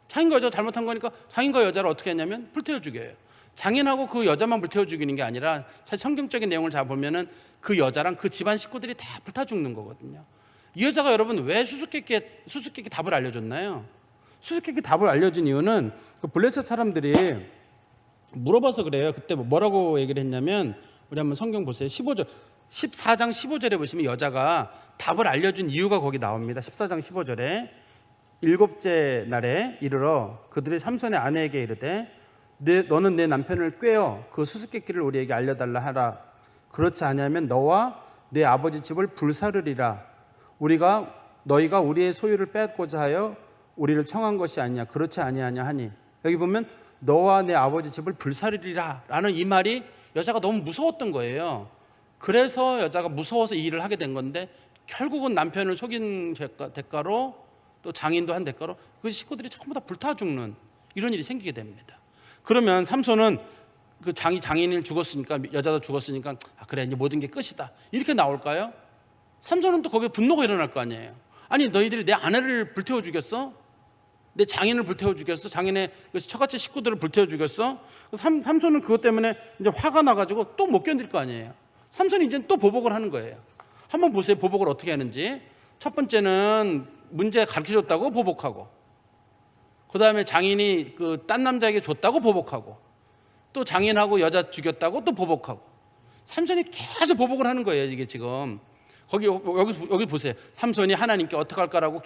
A: 장인과 여자가 잘못한 거니까 장인과 여자를 어떻게 했냐면 불태워 죽여요. 장인하고 그 여자만 불태워 죽이는 게 아니라 사실 성경적인 내용을 잘 보면은 그 여자랑 그 집안 식구들이 다 불타 죽는 거거든요. 이 여자가 여러분 왜 수수께끼 답을 알려줬나요? 수수께끼 답을 알려준 이유는 그 블레셋 사람들이 물어봐서 그래요. 그때 뭐라고 얘기를 했냐면, 우리 한번 성경 보세요. 14장 15절에 보시면 여자가 답을 알려준 이유가 거기 나옵니다. 14장 15절에 7째 날에 이르러 그들이 삼손의 아내에게 이르되 너는 내 남편을 꾀어 그 수수께끼를 우리에게 알려달라 하라. 그렇지 아니하면 너와 내 아버지 집을 불사르리라. 너희가 우리의 소유를 빼앗고자 하여 우리를 청한 것이 아니냐. 그렇지 아니하냐 하니, 여기 보면 너와 내 아버지 집을 불사르리라 라는 이 말이 여자가 너무 무서웠던 거예요. 그래서 여자가 무서워서 이 일을 하게 된 건데, 결국은 남편을 속인 대가로 또 장인도 한 대가로 그 식구들이 전부 다 불타 죽는 이런 일이 생기게 됩니다. 그러면 삼손은 그 장인이 죽었으니까, 여자도 죽었으니까 그래 이제 모든 게 끝이다 이렇게 나올까요? 삼손은 또 거기에 분노가 일어날 거 아니에요. 아니 너희들이 내 아내를 불태워 죽였어? 내 장인을 불태워 죽였어? 장인의 그 처갓집 식구들을 불태워 죽였어? 삼손은 그것 때문에 이제 화가 나가지고 또 못 견딜 거 아니에요. 삼손이 이제 또 보복을 하는 거예요. 한번 보세요. 보복을 어떻게 하는지. 첫 번째는 문제 가르쳐줬다고 보복하고, 그 다음에 장인이 그 딴 남자에게 줬다고 보복하고, 또 장인하고 여자 죽였다고 또 보복하고. 삼손이 계속 보복을 하는 거예요. 이게 지금 여기 보세요. 삼손이 하나님께 어떻게 할까라고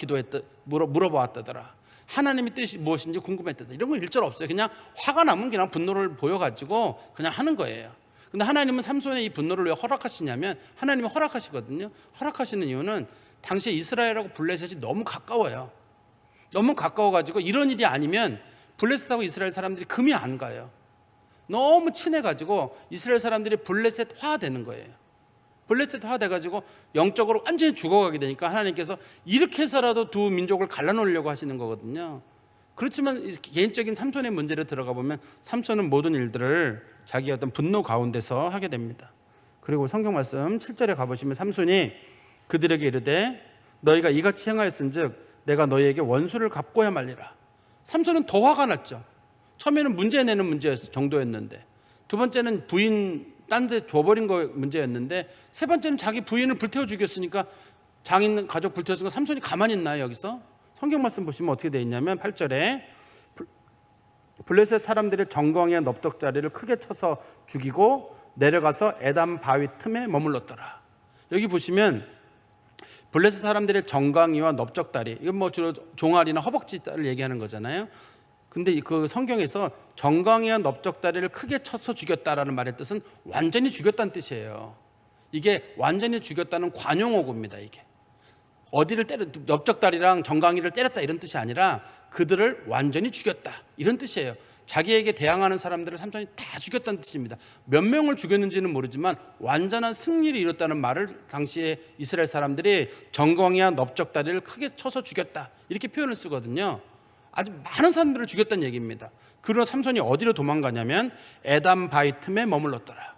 A: 물어보았다더라. 하나님의 뜻이 무엇인지 궁금했다더라. 이런 거 일절 없어요. 그냥 화가 나면 그냥 분노를 보여가지고 그냥 하는 거예요. 근데 하나님은 삼손의 이 분노를 왜 허락하시냐면, 하나님이 허락하시거든요. 허락하시는 이유는 당시에 이스라엘하고 블레셋이 너무 가까워요. 너무 가까워가지고 이런 일이 아니면 블레셋하고 이스라엘 사람들이 금이 안 가요. 너무 친해가지고 이스라엘 사람들이 블레셋화 되는 거예요. 블레셋화 돼가지고 영적으로 완전히 죽어가게 되니까 하나님께서 이렇게 해서라도 두 민족을 갈라놓으려고 하시는 거거든요. 그렇지만 개인적인 삼손의 문제로 들어가 보면 삼손은 모든 일들을 자기 어떤 분노 가운데서 하게 됩니다. 그리고 성경 말씀 7절에 가보시면 삼손이 그들에게 이르되 너희가 이같이 행하였은즉 내가 너희에게 원수를 갚고야 말리라. 삼손은 더 화가 났죠. 처음에는 문제 내는 문제 정도였는데, 두 번째는 부인 딴 데 줘버린 거 문제였는데, 세 번째는 자기 부인을 불태워 죽였으니까 장인 가족 불태워 죽은 삼손이 가만히 있나요? 여기서 성경 말씀 보시면 어떻게 되어 있냐면 8절에 블레셋 사람들의 정광이와 넙적다리를 크게 쳐서 죽이고 내려가서 에담 바위 틈에 머물렀더라. 여기 보시면 블레셋 사람들의 정광이와 넙적다리, 이건 뭐 주로 종아리나 허벅지를 얘기하는 거잖아요. 근데 그 성경에서 정광이와 넙적다리를 크게 쳐서 죽였다라는 말의 뜻은 완전히 죽였다는 뜻이에요. 이게 완전히 죽였다는 관용어구입니다. 이게 어디를 넙적다리랑 정광이를 때렸다 이런 뜻이 아니라 그들을 완전히 죽였다 이런 뜻이에요. 자기에게 대항하는 사람들을 삼손이 다 죽였다는 뜻입니다. 몇 명을 죽였는지는 모르지만 완전한 승리를 이뤘다는 말을 당시에 이스라엘 사람들이 정광이와 넙적다리를 크게 쳐서 죽였다 이렇게 표현을 쓰거든요. 아주 많은 사람들을 죽였다는 얘기입니다. 그러나 삼손이 어디로 도망가냐면 에담 바위 틈에 머물렀더라.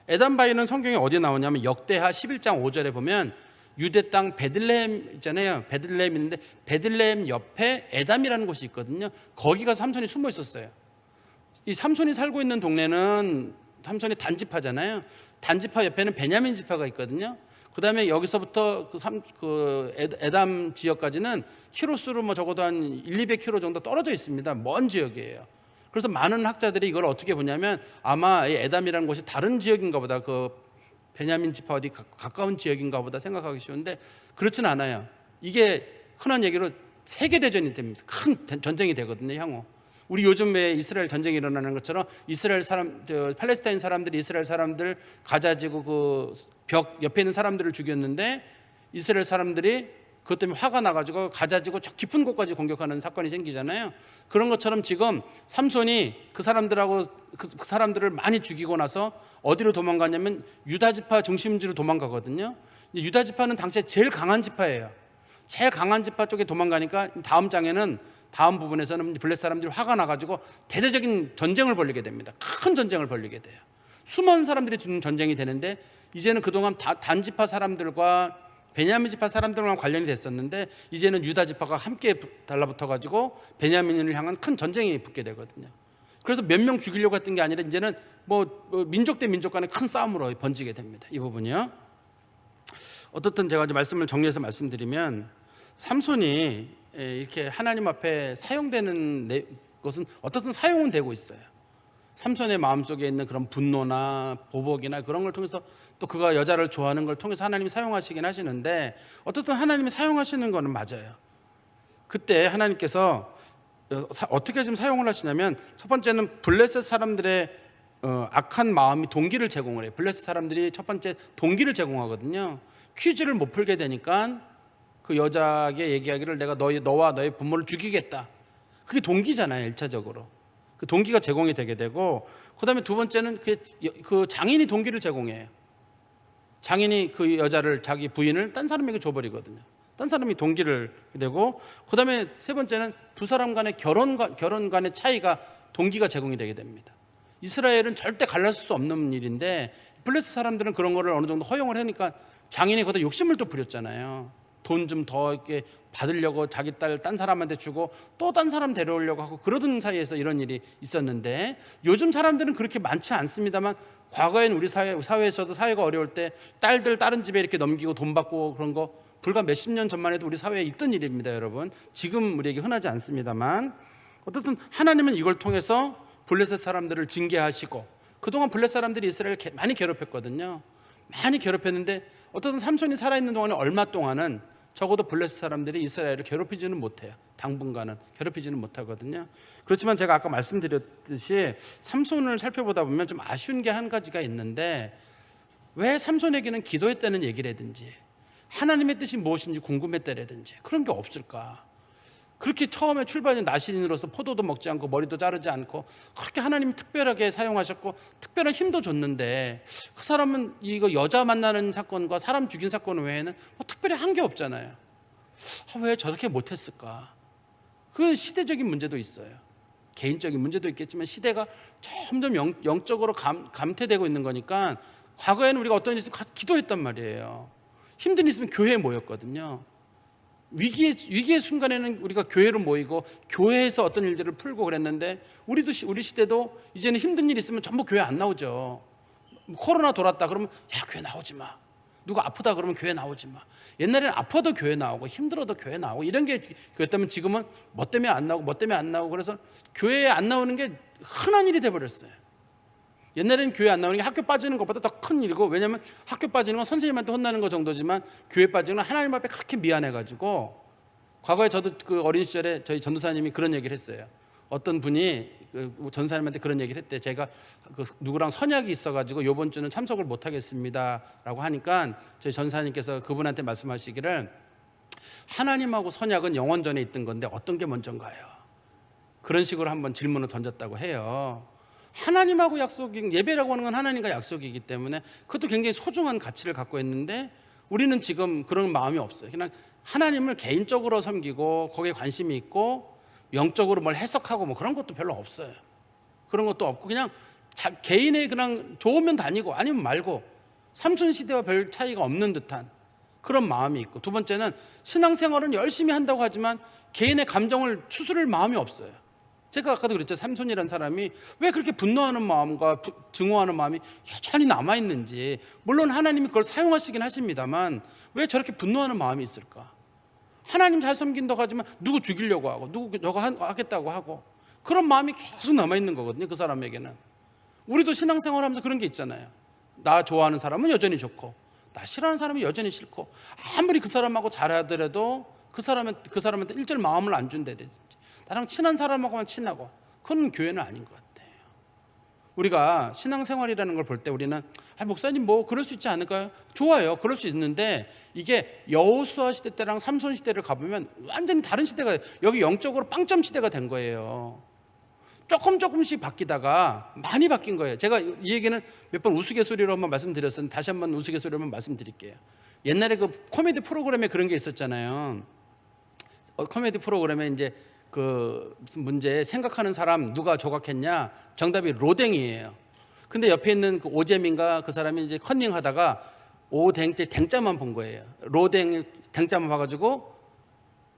A: 에담 바위는 성경에 어디에 나오냐면 역대하 11장 5절에 보면 유대 땅 베들레헴 있잖아요. 베들레헴 있는데 베들레헴 옆에 에담이라는 곳이 있거든요. 거기 가서 삼손이 숨어 있었어요. 이 삼손이 살고 있는 동네는 삼손이 단지파잖아요. 단지파 옆에는 베냐민 지파가 있거든요. 그 다음에 여기서부터 에담 지역까지는 키로수로 뭐 적어도 한 200km 정도 떨어져 있습니다. 먼 지역이에요. 그래서 많은 학자들이 이걸 어떻게 보냐면 아마 이 에담이라는 곳이 다른 지역인가 보다, 그 베냐민 지파 어디 가까운 지역인가 보다 생각하기 쉬운데 그렇진 않아요. 이게 흔한 얘기로 세계대전이 됩니다. 큰 전쟁이 되거든요, 향후. 우리 요즘에 이스라엘 전쟁이 일어나는 것처럼 팔레스타인 사람들이 이스라엘 사람들 가자지구 그 벽 옆에 있는 사람들을 죽였는데 이스라엘 사람들이 그것 때문에 화가 나가지고 가자지구 저 깊은 곳까지 공격하는 사건이 생기잖아요. 그런 것처럼 지금 삼손이 그 사람들을 많이 죽이고 나서 어디로 도망가냐면 유다 지파 중심지로 도망가거든요. 유다 지파는 당시에 제일 강한 지파예요. 제일 강한 지파 쪽에 도망가니까 다음 부분에서는 블레셋 사람들이 화가 나가지고 대대적인 전쟁을 벌이게 됩니다. 큰 전쟁을 벌이게 돼요. 수많은 사람들이 죽는 전쟁이 되는데 이제는 그동안 단지파 사람들과 베냐민 지파 사람들과 관련이 됐었는데 이제는 유다 지파가 함께 달라붙어가지고 베냐민을 향한 큰 전쟁이 붙게 되거든요. 그래서 몇 명 죽이려고 했던 게 아니라 이제는 뭐 민족 대 민족 간의 큰 싸움으로 번지게 됩니다. 이 부분이요. 어떻든 제가 말씀을 정리해서 말씀드리면 삼손이 이렇게 하나님 앞에 사용되는 것은 어떻든 사용은 되고 있어요. 삼손의 마음속에 있는 그런 분노나 보복이나 그런 걸 통해서 또 그가 여자를 좋아하는 걸 통해서 하나님이 사용하시긴 하시는데 어떻든 하나님이 사용하시는 거는 맞아요. 그때 하나님께서 어떻게 좀 사용을 하시냐면 첫 번째는 블레셋 사람들의 악한 마음이 동기를 제공을 해요. 블레셋 사람들이 첫 번째 동기를 제공하거든요. 퀴즈를 못 풀게 되니까 그 여자에게 얘기하기를 내가 너와 너의 부모를 죽이겠다. 그게 동기잖아요. 1차적으로. 그 동기가 제공이 되게 되고 그 다음에 두 번째는 그 장인이 동기를 제공해요. 장인이 그 여자를 자기 부인을 딴 사람에게 줘버리거든요. 딴 사람이 동기를 되고 그 다음에 세 번째는 두 사람 간의 결혼 간의 차이가 동기가 제공이 되게 됩니다. 이스라엘은 절대 갈라질 수 없는 일인데 블레셋 사람들은 그런 거를 어느 정도 허용을 하니까 장인이 거기다 욕심을 또 부렸잖아요. 돈 좀 더 이렇게 받으려고 자기 딸 딴 사람한테 주고 또 딴 사람 데려오려고 하고 그러던 사이에서 이런 일이 있었는데, 요즘 사람들은 그렇게 많지 않습니다만 과거엔 우리 사회에서도 사회가 어려울 때 딸들 다른 집에 이렇게 넘기고 돈 받고 그런 거 불과 몇십 년 전만 해도 우리 사회에 있던 일입니다, 여러분. 지금 우리에게 흔하지 않습니다만, 어쨌든 하나님은 이걸 통해서 블레셋 사람들을 징계하시고, 그동안 블레셋 사람들이 이스라엘을 많이 괴롭혔거든요. 많이 괴롭혔는데 어쨌든 삼손이 살아있는 동안에 얼마 동안은 적어도 블레셋 사람들이 이스라엘을 괴롭히지는 못해요. 당분간은 괴롭히지는 못하거든요. 그렇지만 제가 아까 말씀드렸듯이 삼손을 살펴보다 보면 좀 아쉬운 게 한 가지가 있는데, 왜 삼손에게는 기도했다는 얘기라든지 하나님의 뜻이 무엇인지 궁금했다라든지 그런 게 없을까? 그렇게 처음에 출발한 나신으로서 포도도 먹지 않고 머리도 자르지 않고 그렇게 하나님이 특별하게 사용하셨고 특별한 힘도 줬는데, 그 사람은 이거 여자 만나는 사건과 사람 죽인 사건 외에는 뭐 특별히 한 게 없잖아요. 왜 저렇게 못했을까? 그 시대적인 문제도 있어요. 개인적인 문제도 있겠지만 시대가 점점 영적으로 감퇴되고 있는 거니까, 과거에는 우리가 어떤 일이 있으면 기도했단 말이에요. 힘든 일 있으면 교회에 모였거든요. 위기의 순간에는 우리가 교회로 모이고 교회에서 어떤 일들을 풀고 그랬는데, 우리 시대도 이제는 힘든 일 있으면 전부 교회 안 나오죠. 코로나 돌았다 그러면 야, 교회 나오지 마. 누가 아프다 그러면 교회 나오지 마. 옛날에는 아파도 교회 나오고 힘들어도 교회 나오고 이런 게 그랬다면, 지금은 뭐 때문에 안 나오고 그래서 교회에 안 나오는 게 흔한 일이 돼버렸어요. 옛날에는 교회 안 나오는 게 학교 빠지는 것보다 더 큰 일이고, 왜냐하면 학교 빠지는 건 선생님한테 혼나는 거 정도지만 교회 빠지는 건 하나님 앞에 그렇게 미안해가지고, 과거에 저도 그 어린 시절에 저희 전도사님이 그런 얘기를 했어요. 어떤 분이 그 전도사님한테 그런 얘기를 했대. 제가 그 누구랑 선약이 있어가지고 이번 주는 참석을 못 하겠습니다라고 하니까 저희 전도사님께서 그분한테 말씀하시기를, 하나님하고 선약은 영원전에 있던 건데 어떤 게 먼저인가요? 그런 식으로 한번 질문을 던졌다고 해요. 하나님하고 예배라고 하는 건 하나님과 약속이기 때문에 그것도 굉장히 소중한 가치를 갖고 있는데, 우리는 지금 그런 마음이 없어요. 그냥 하나님을 개인적으로 섬기고 거기에 관심이 있고 영적으로 뭘 해석하고 뭐 그런 것도 별로 없어요. 그런 것도 없고 그냥 개인의 그냥 좋으면 다니고 아니면 말고, 삼손 시대와 별 차이가 없는 듯한 그런 마음이 있고, 두 번째는 신앙생활은 열심히 한다고 하지만 개인의 감정을 추스를 마음이 없어요. 제가 아까도 그랬죠. 삼손이라는 사람이 왜 그렇게 분노하는 마음과 증오하는 마음이 여전히 남아있는지. 물론 하나님이 그걸 사용하시긴 하십니다만 왜 저렇게 분노하는 마음이 있을까? 하나님 잘 섬긴다고 하지만 누구 죽이려고 하고 누구 저거 하겠다고 하고, 그런 마음이 계속 남아있는 거거든요, 그 사람에게는. 우리도 신앙생활 하면서 그런 게 있잖아요. 나 좋아하는 사람은 여전히 좋고 나 싫어하는 사람은 여전히 싫고, 아무리 그 사람하고 잘하더라도 그 사람한테 일절 마음을 안 준다든지, 나랑 친한 사람하고만 친하고, 그건 교회는 아닌 것 같아요. 우리가 신앙생활이라는 걸 볼 때 우리는 목사님 뭐 그럴 수 있지 않을까요? 좋아요, 그럴 수 있는데 이게 여호수아 시대 때랑 삼손 시대를 가보면 완전히 다른 시대가, 여기 영적으로 빵점 시대가 된 거예요. 조금씩 바뀌다가 많이 바뀐 거예요. 제가 이 얘기는 몇 번 우스갯소리로 한번 말씀드렸었는데 다시 한번 우스갯소리로 한번 말씀드릴게요. 옛날에 그 코미디 프로그램에 그런 게 있었잖아요. 코미디 프로그램에 이제 그 무슨 문제 생각하는 사람 누가 조각했냐, 정답이 로댕이에요. 근데 옆에 있는 그 오재민가 그 사람이 이제 컨닝하다가 오댕 때 댕자만 본 거예요. 로댕 댕자만 봐가지고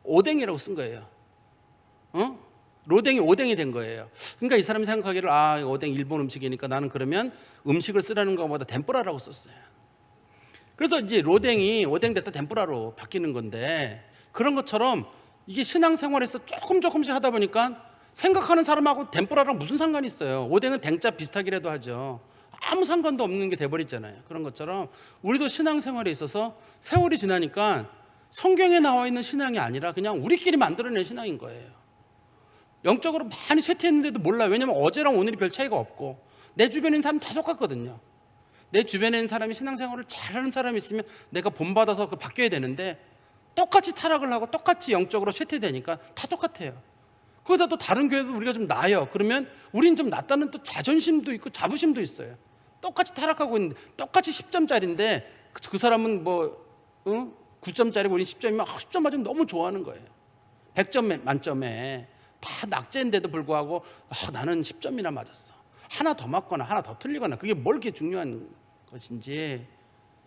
A: 오댕이라고 쓴 거예요. 로댕이 오뎅이 된 거예요. 그러니까 이 사람이 생각하기를, 오뎅 일본 음식이니까 나는 그러면 음식을 쓰라는 것보다 덴뿌라라고 썼어요. 그래서 이제 로댕이 오뎅 됐다 덴뿌라로 바뀌는 건데, 그런 것처럼 이게 신앙생활에서 조금씩 하다 보니까 생각하는 사람하고 덴뿌라랑 무슨 상관이 있어요. 오뎅은 댕자 비슷하기라도 하죠. 아무 상관도 없는 게 돼버리잖아요. 그런 것처럼 우리도 신앙생활에 있어서 세월이 지나니까 성경에 나와 있는 신앙이 아니라 그냥 우리끼리 만들어낸 신앙인 거예요. 영적으로 많이 쇠퇴했는데도 몰라요. 왜냐하면 어제랑 오늘이 별 차이가 없고 내 주변에 있는 사람 다 똑같거든요. 내 주변에 있는 사람이 신앙생활을 잘하는 사람이 있으면 내가 본받아서 그 바뀌어야 되는데, 똑같이 타락을 하고 똑같이 영적으로 쇠퇴되니까 다 똑같아요. 거기다 또 다른 교회도 우리가 좀 나아요. 그러면 우린 좀 낫다는 또 자존심도 있고 자부심도 있어요. 똑같이 타락하고 있는데, 똑같이 10점짜리인데 그 사람은 9점짜리고 우린 10점이면 10점 맞으면 너무 좋아하는 거예요. 100점 만점에 다 낙제인데도 불구하고 나는 10점이나 맞았어. 하나 더 맞거나 하나 더 틀리거나 그게 뭘 이렇게 중요한 것인지.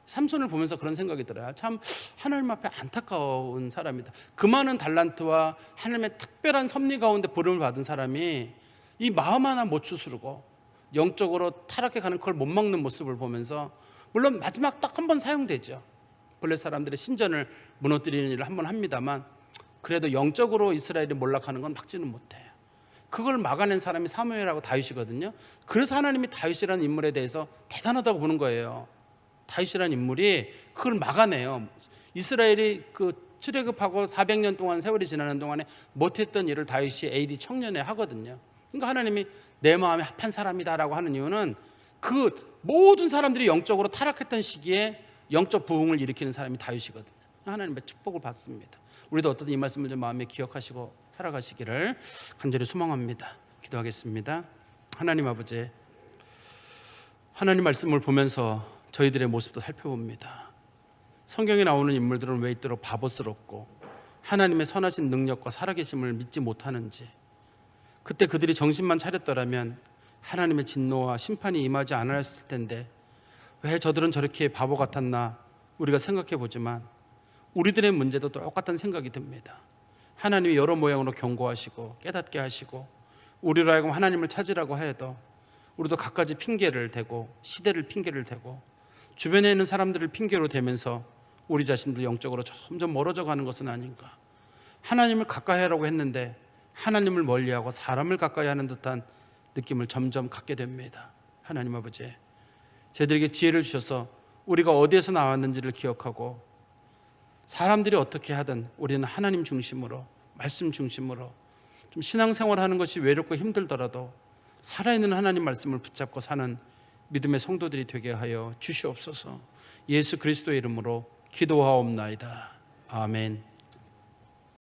A: 삼손을 보면서 그런 생각이 들어요. 참 하나님 앞에 안타까운 사람이다. 그 많은 달란트와 하나님의 특별한 섭리 가운데 부름을 받은 사람이 이 마음 하나 못 추스르고 영적으로 타락해 가는 걸 못 막는 모습을 보면서, 물론 마지막 딱 한 번 사용되죠. 블레 사람들의 신전을 무너뜨리는 일을 한 번 합니다만, 그래도 영적으로 이스라엘이 몰락하는 건 막지는 못해요. 그걸 막아낸 사람이 사무엘하고 다윗이거든요. 그래서 하나님이 다윗이라는 인물에 대해서 대단하다고 보는 거예요. 다윗이라는 인물이 그걸 막아내요. 이스라엘이 그 출애굽하고 400년 동안 세월이 지나는 동안에 못했던 일을 다윗이 AD 청년에 하거든요. 그러니까 하나님이 내 마음에 합한 사람이다라고 하는 이유는 그 모든 사람들이 영적으로 타락했던 시기에 영적 부흥을 일으키는 사람이 다윗이거든요. 하나님의 축복을 받습니다. 우리도 어떤 이 말씀을 좀 마음에 기억하시고 살아가시기를 간절히 소망합니다. 기도하겠습니다. 하나님 아버지, 하나님 말씀을 보면서 저희들의 모습도 살펴봅니다. 성경에 나오는 인물들은 왜 이토록 바보스럽고 하나님의 선하신 능력과 살아계심을 믿지 못하는지, 그때 그들이 정신만 차렸더라면 하나님의 진노와 심판이 임하지 않았을 텐데 왜 저들은 저렇게 바보 같았나 우리가 생각해 보지만 우리들의 문제도 똑같은 생각이 듭니다. 하나님이 여러 모양으로 경고하시고 깨닫게 하시고 우리로 하여금 하나님을 찾으라고 해도 우리도 갖가지 핑계를 대고 시대를 핑계를 대고 주변에 있는 사람들을 핑계로 대면서 우리 자신도 영적으로 점점 멀어져 가는 것은 아닌가. 하나님을 가까이 하라고 했는데 하나님을 멀리하고 사람을 가까이 하는 듯한 느낌을 점점 갖게 됩니다. 하나님 아버지, 저희들에게 지혜를 주셔서 우리가 어디에서 나왔는지를 기억하고 사람들이 어떻게 하든 우리는 하나님 중심으로, 말씀 중심으로 좀 신앙생활하는 것이 외롭고 힘들더라도 살아있는 하나님 말씀을 붙잡고 사는 믿음의 성도들이 되게 하여 주시옵소서. 예수 그리스도의 이름으로 기도하옵나이다. 아멘.